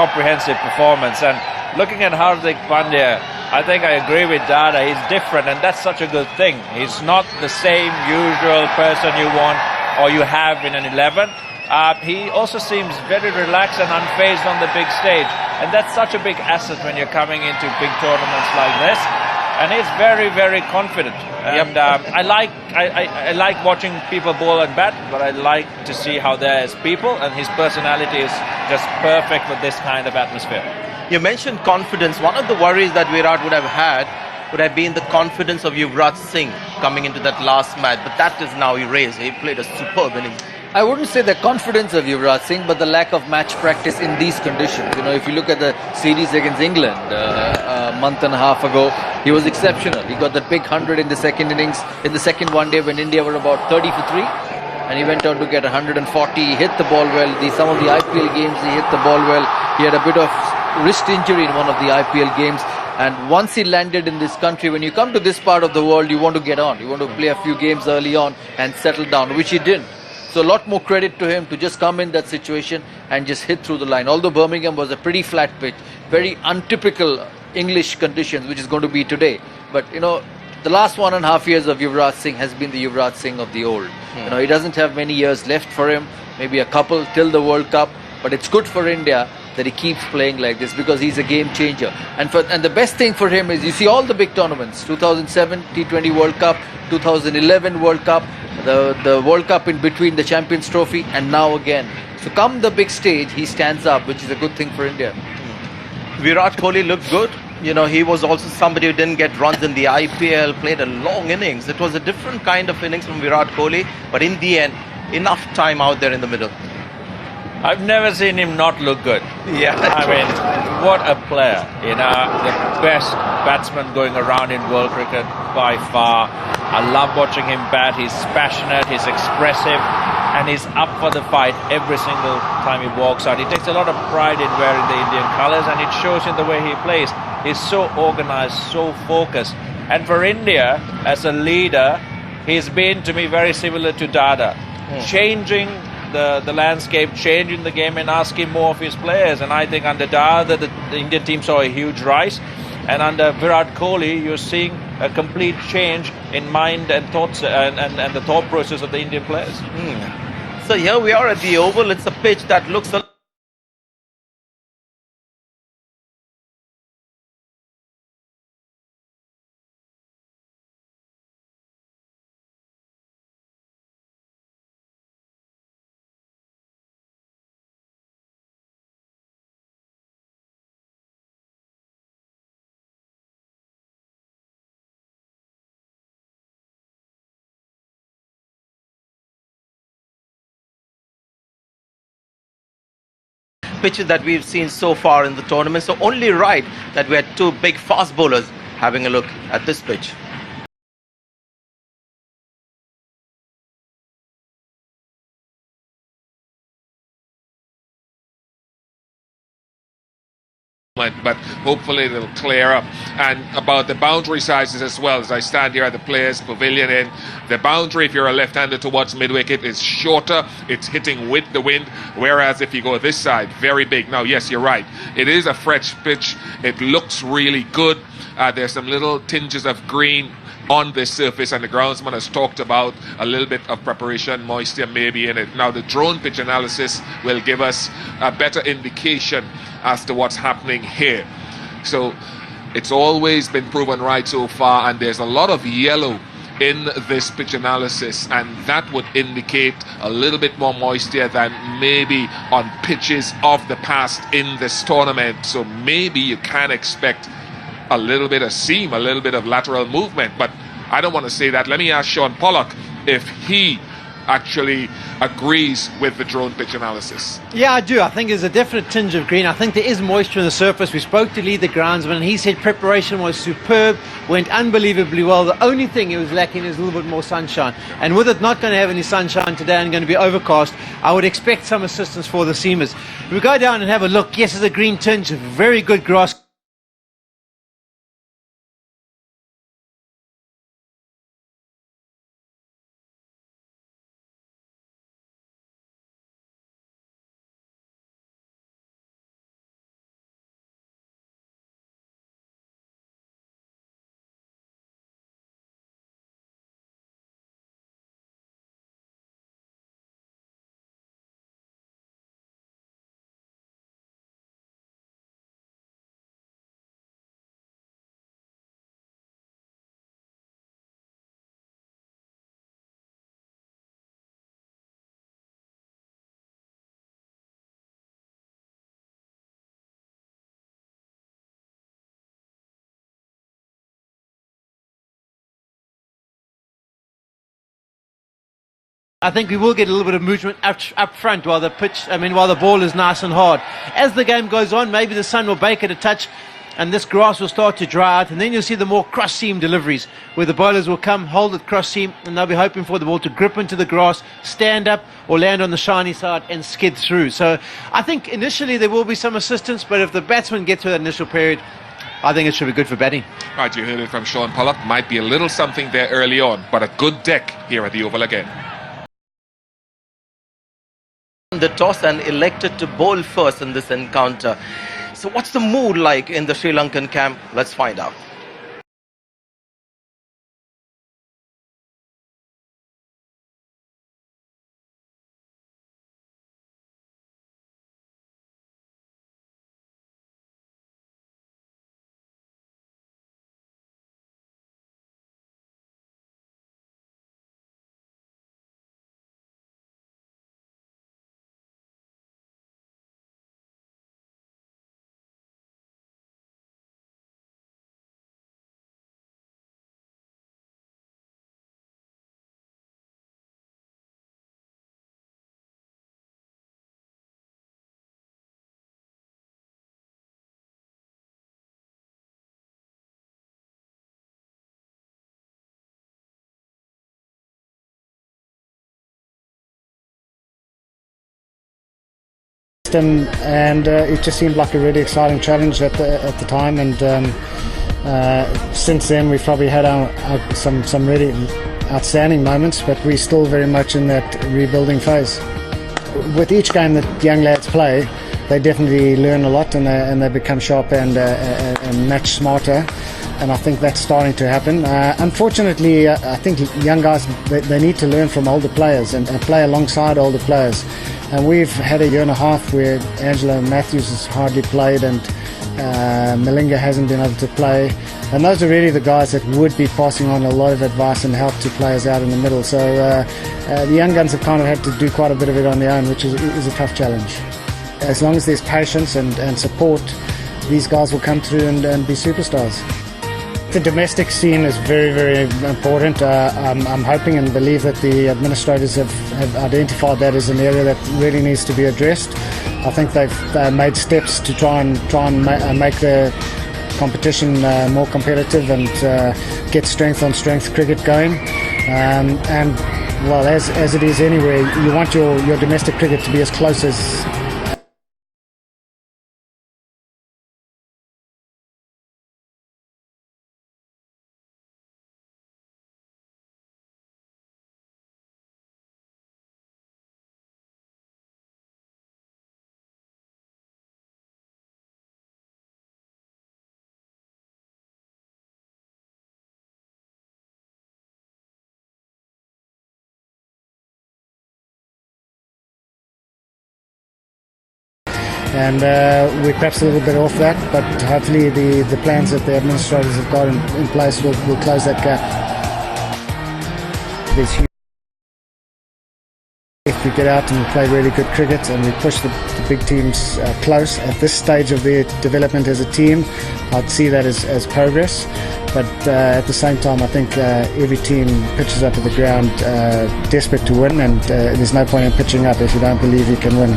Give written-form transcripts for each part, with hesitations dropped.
comprehensive performance. And looking at Hardik Pandya, I think I agree with Dada. He's different, and that's such a good thing. He's not the same usual person you want or you have in an 11. He also seems very relaxed and unfazed on the big stage, and that's such a big asset when you're coming into big tournaments like this. And he's very, very confident. And I like watching people bowl and bat, but I like to see how they're as people, and his personality is just perfect for this kind of atmosphere. You mentioned confidence. One of the worries that Virat would have had would have been the confidence of Yuvraj Singh coming into that last match, but that is now erased. He played a superb innings. I wouldn't say the confidence of Yuvraj Singh, but the lack of match practice in these conditions. You know, if you look at the series against England a month and a half ago, he was exceptional. He got that big 100 in the second innings, in the second one day when India were about 30 for 3. And he went on to get 140. He hit the ball well. Some of the IPL games, he hit the ball well. He had a bit of wrist injury in one of the IPL games. And once he landed in this country, when you come to this part of the world, you want to get on. You want to play a few games early on and settle down, which he didn't. So a lot more credit to him to just come in that situation and just hit through the line. Although Birmingham was a pretty flat pitch, very untypical English conditions, which is going to be today. But, you know, the last 1.5 years of Yuvraj Singh has been the Yuvraj Singh of the old. You know, he doesn't have many years left for him, maybe a couple till the World Cup. But it's good for India that he keeps playing like this because he's a game changer. And the best thing for him is, you see all the big tournaments, 2007 T20 World Cup, 2011 World Cup, the World Cup in between, the Champions Trophy, and now again. So come the big stage, he stands up, which is a good thing for India. Virat Kohli looked good. You know, he was also somebody who didn't get runs in the IPL, played a long innings. It was a different kind of innings from Virat Kohli, but in the end, enough time out there in the middle. I've never seen him not look good. Yeah, I mean, what a player. You know, the best batsman going around in world cricket by far. I love watching him bat. He's passionate, he's expressive, and he's up for the fight every single time he walks out. He takes a lot of pride in wearing the Indian colours, and it shows in the way he plays. He's so organised, so focused. And for India, as a leader, he's been, to me, very similar to Dada. Changing the landscape, changing the game, and asking more of his players. And I think under Dada, the Indian team saw a huge rise. And under Virat Kohli, you're seeing a complete change in mind and thoughts and the thought process of the Indian players. So here we are at the Oval. It's a pitch that looks a pitches that we've seen so far in the tournament. So only right that we had two big fast bowlers having a look at this pitch. But hopefully it'll clear up. And about the boundary sizes as well, as I stand here at the Players Pavilion Inn, the boundary, if you're a left-hander towards mid-wicket, is shorter. It's hitting with the wind, whereas if you go this side, very big. Now, yes, you're right. It is a fresh pitch. It looks really good. There's some little tinges of green on this surface, and the groundsman has talked about a little bit of preparation, moisture maybe in it. Now the drone pitch analysis will give us a better indication as to what's happening here. So it's always been proven right so far, and there's a lot of yellow in this pitch analysis, and that would indicate a little bit more moisture than maybe on pitches of the past in this tournament. So maybe you can expect a little bit of seam, a little bit of lateral movement, but I don't want to say that. Let me ask Sean Pollock if he actually agrees with the drone pitch analysis. Yeah, I do. I think there's a definite tinge of green. I think there is moisture on the surface. We spoke to Lee, the groundsman, and he said preparation was superb, went unbelievably well. The only thing it was lacking is a little bit more sunshine. And with it not going to have any sunshine today and going to be overcast, I would expect some assistance for the seamers. If we go down and have a look, yes, there's a green tinge, very good grass. I think we will get a little bit of movement up front while the ball is nice and hard. As the game goes on, maybe the sun will bake it a touch and this grass will start to dry out, and then you'll see the more cross-seam deliveries where the bowlers will come, hold it cross-seam, and they'll be hoping for the ball to grip into the grass, stand up or land on the shiny side and skid through. So I think initially there will be some assistance, but if the batsmen get through that initial period, I think it should be good for batting. Right, you heard it from Sean Pollock. Might be a little something there early on, but a good deck here at the Oval again. The toss and elected to bowl first in this encounter. So what's the mood like in the Sri Lankan camp? Let's find out. And it just seemed like a really exciting challenge at the time, and since then we've probably had some really outstanding moments, but we're still very much in that rebuilding phase. With each game that young lads play, they definitely learn a lot, and they become sharper and much smarter, and I think that's starting to happen. Unfortunately, I think young guys, they need to learn from older players and play alongside older players. And we've had a year and a half where Angelo Matthews has hardly played, and Malinga hasn't been able to play. And those are really the guys that would be passing on a lot of advice and help to players out in the middle. So the young guns have kind of had to do quite a bit of it on their own, which is a tough challenge. As long as there's patience and support, these guys will come through and be superstars. The domestic scene is very, very important. I'm hoping and believe that the administrators have identified that as an area that really needs to be addressed. I think they've made steps to try and make the competition more competitive and get strength on strength cricket going. And well, as it is anywhere, you want your domestic cricket to be as close as and we're perhaps a little bit off that, but hopefully the plans that the administrators have got in place will close that gap. If we get out and we play really good cricket and we push the big teams close at this stage of their development as a team, I'd see that as progress. But at the same time, I think every team pitches up to the ground desperate to win, and there's no point in pitching up if you don't believe you can win.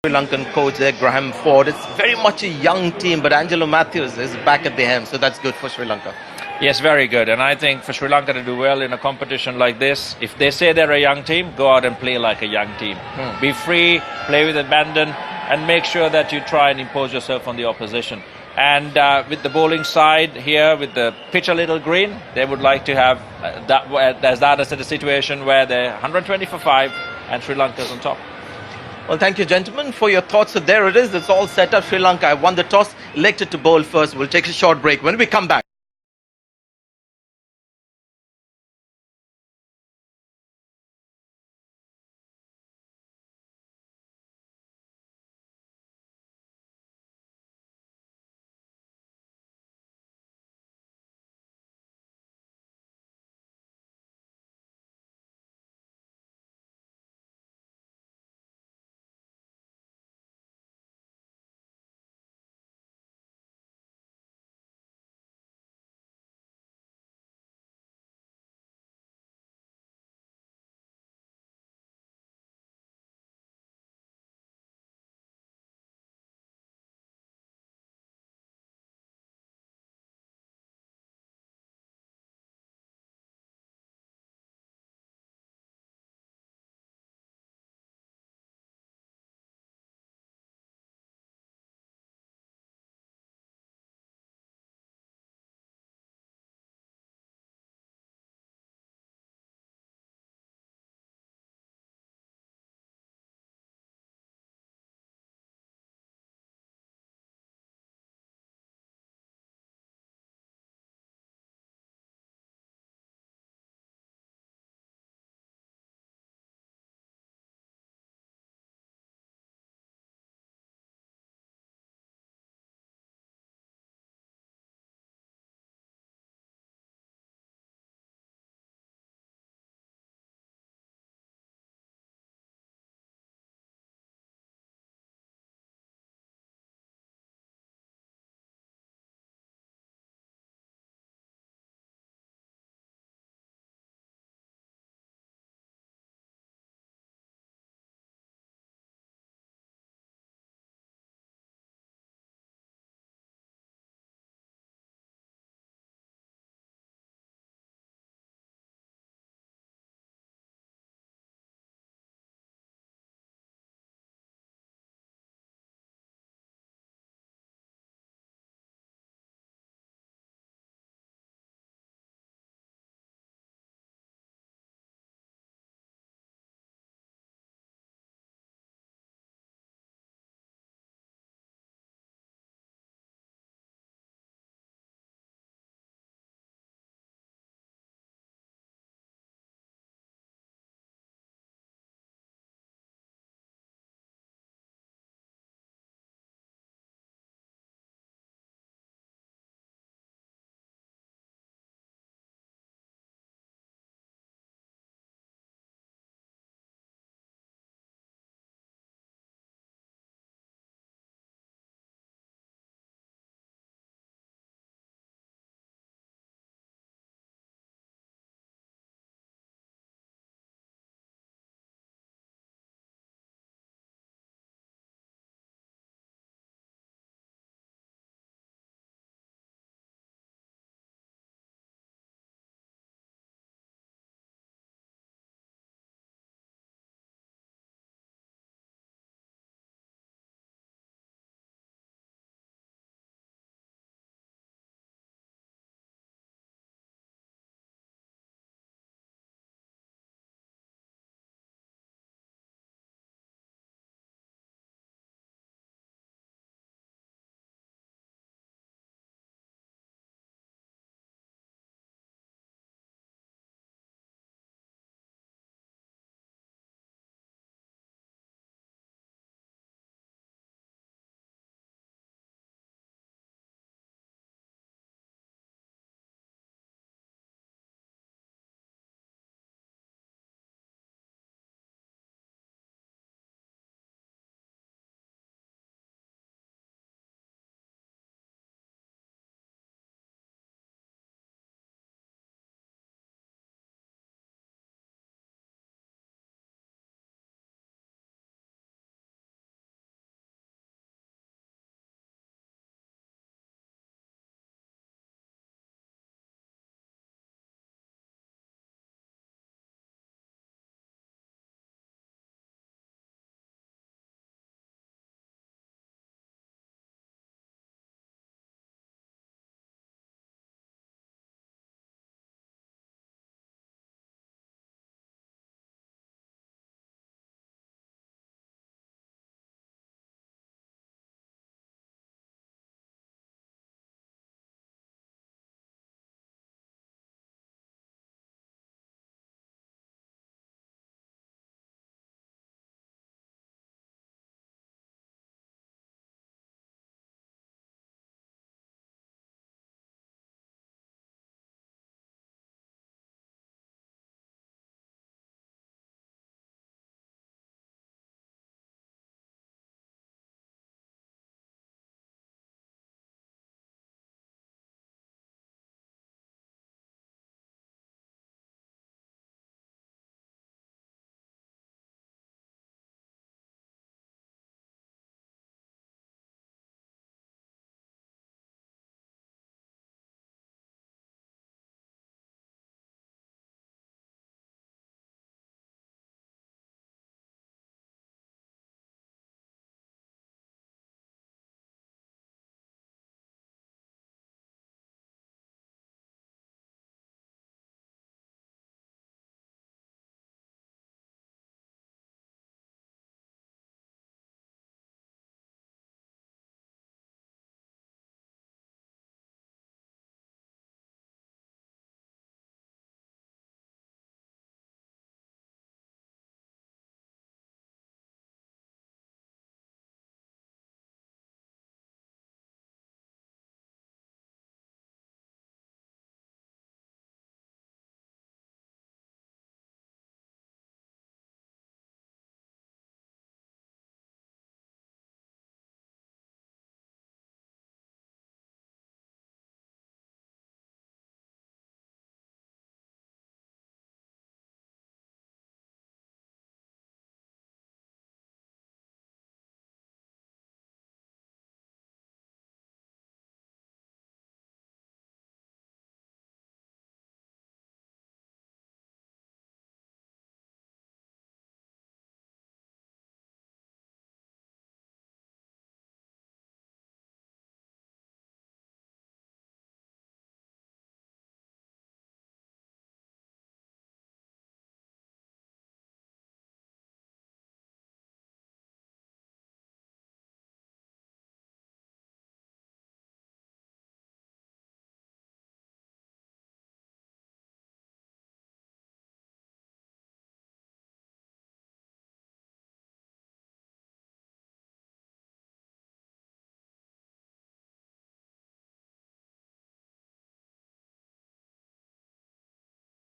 Sri Lankan coach there, Graham Ford. It's very much a young team, but Angelo Matthews is back at the helm, so that's good for Sri Lanka. Yes, very good. And I think for Sri Lanka to do well in a competition like this, if they say they're a young team, go out and play like a young team. Be free, play with abandon, and make sure that you try and impose yourself on the opposition. And with the bowling side here, with the pitch a little green, they would like to have that as a situation where they're 120 for 5 and Sri Lanka's on top. Well, thank you, gentlemen, for your thoughts. So there it is. It's all set up. Sri Lanka won the toss, elected to bowl first. We'll take a short break. When we come back,